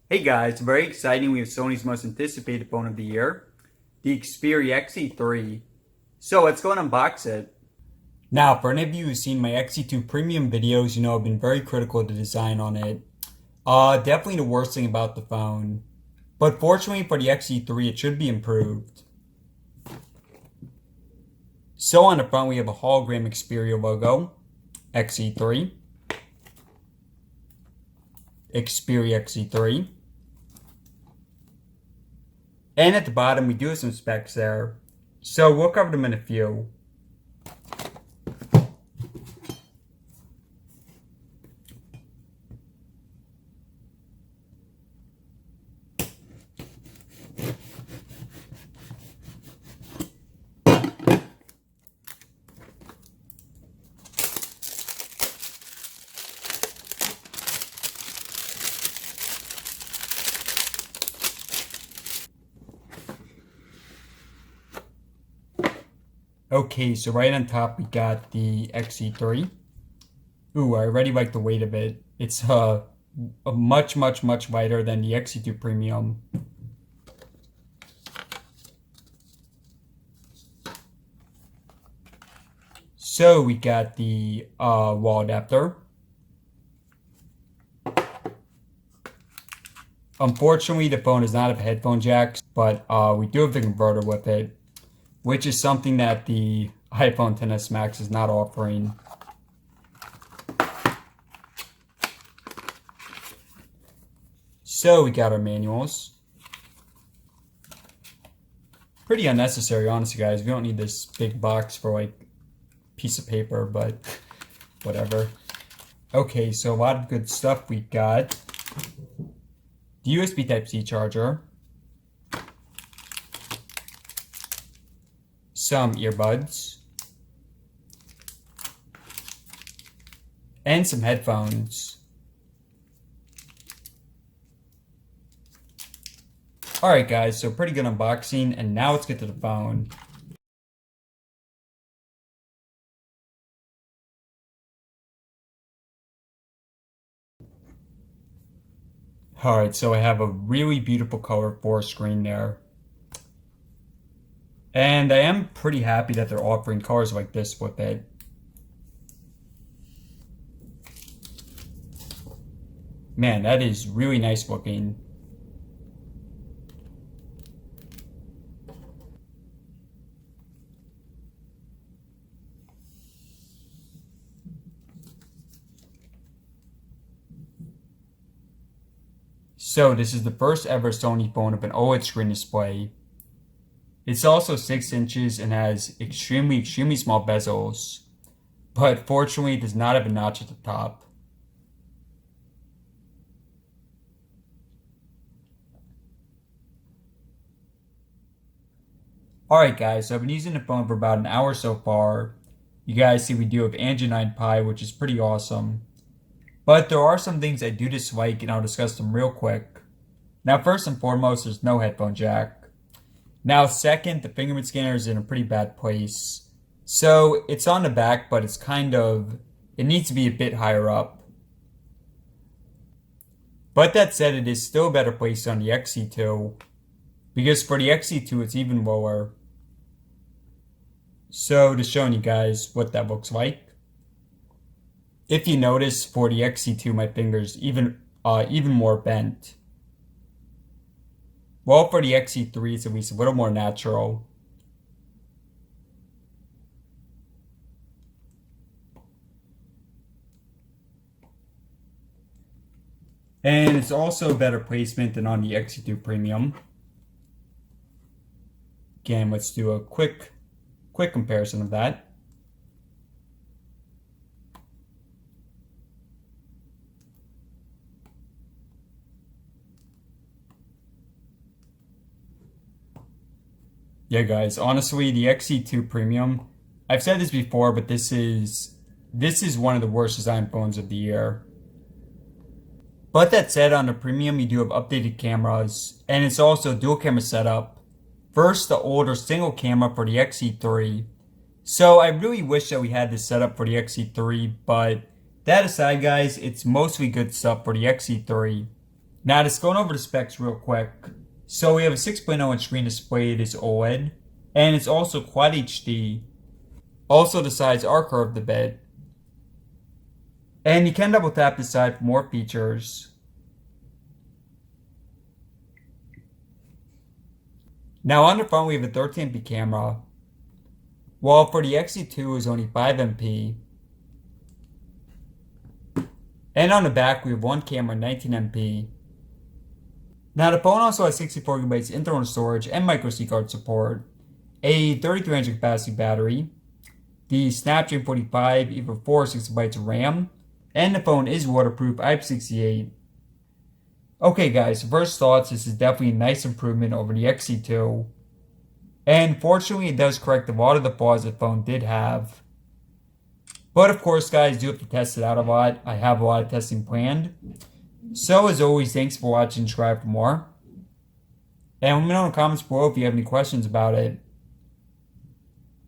Hey guys, very exciting. We have Sony's most anticipated phone of the year, the Xperia XZ3. So let's go and unbox it. Now, for any of you who've seen my XZ2 Premium videos, you know I've been very critical of the design on it. Definitely the worst thing about the phone. But fortunately for the XZ3, it should be improved. So on the front, we have a hologram Xperia logo, XZ3, Xperia XZ3. And at the bottom, we do have some specs there. So we'll cover them in a few. Okay, so right on top we got the XZ3. Ooh, I already like the weight of it. It's a much lighter than the XZ2 Premium. So we got the wall adapter. Unfortunately, the phone does not have headphone jacks, but we do have the converter with it, which is something that the iPhone XS Max is not offering. So we got our manuals. Pretty unnecessary, honestly, guys. We don't need this big box for like a piece of paper, but whatever. Okay, so a lot of good stuff we got. The USB Type-C charger. Some earbuds. And some headphones. Alright guys, so pretty good unboxing, and now let's get to the phone. Alright, so I have a really beautiful color 4 screen there. And I am pretty happy that they're offering colors like this with it. Man, that is really nice looking. So this is the first ever Sony phone with an OLED screen display. It's also 6 inches and has extremely small bezels, but fortunately it does not have a notch at the top. Alright guys, so I've been using the phone for about an hour so far. You guys see we do have Android 9 Pie, which is pretty awesome. But there are some things I do dislike, and I'll discuss them real quick. Now, first and foremost, there's no headphone jack. Now, second, the fingerprint scanner is in a pretty bad place. So, it's on the back, but it's it needs to be a bit higher up. But that said, it is still a better place on the XZ2, because for the XZ2, it's even lower. So, just showing you guys what that looks like. If you notice, for the XZ2, my finger's even more bent. Well, for the XZ3, it's at least a little more natural. And it's also a better placement than on the XZ2 Premium. Again, let's do a quick comparison of that. Yeah, guys, honestly, the XZ2 Premium, I've said this before, but this is one of the worst design phones of the year. But that said, on the Premium, you do have updated cameras, and it's also a dual camera setup. First, the older single camera for the XZ3. So I really wish that we had this setup for the XZ3, but that aside, guys, it's mostly good stuff for the XZ3. Now just going over the specs real quick. So we have a 6.0 inch screen display. It is OLED. And it's also Quad HD. Also the sides are curved a bit. And you can double tap the side for more features. Now on the front we have a 13 MP camera. While for the XZ2 is only 5 MP. And on the back we have one camera, 19 MP. Now the phone also has 64 GB internal storage and microSD card support, a 3300 capacity battery, the Snapdragon 45 EVO 4 6GB of RAM, and the phone is waterproof IP68. Okay guys, first thoughts, this is definitely a nice improvement over the XZ2. And fortunately it does correct a lot of the flaws the phone did have. But of course guys, do have to test it out a lot. I have a lot of testing planned. So as always, thanks for watching and subscribe for more. And let me know in the comments below if you have any questions about it.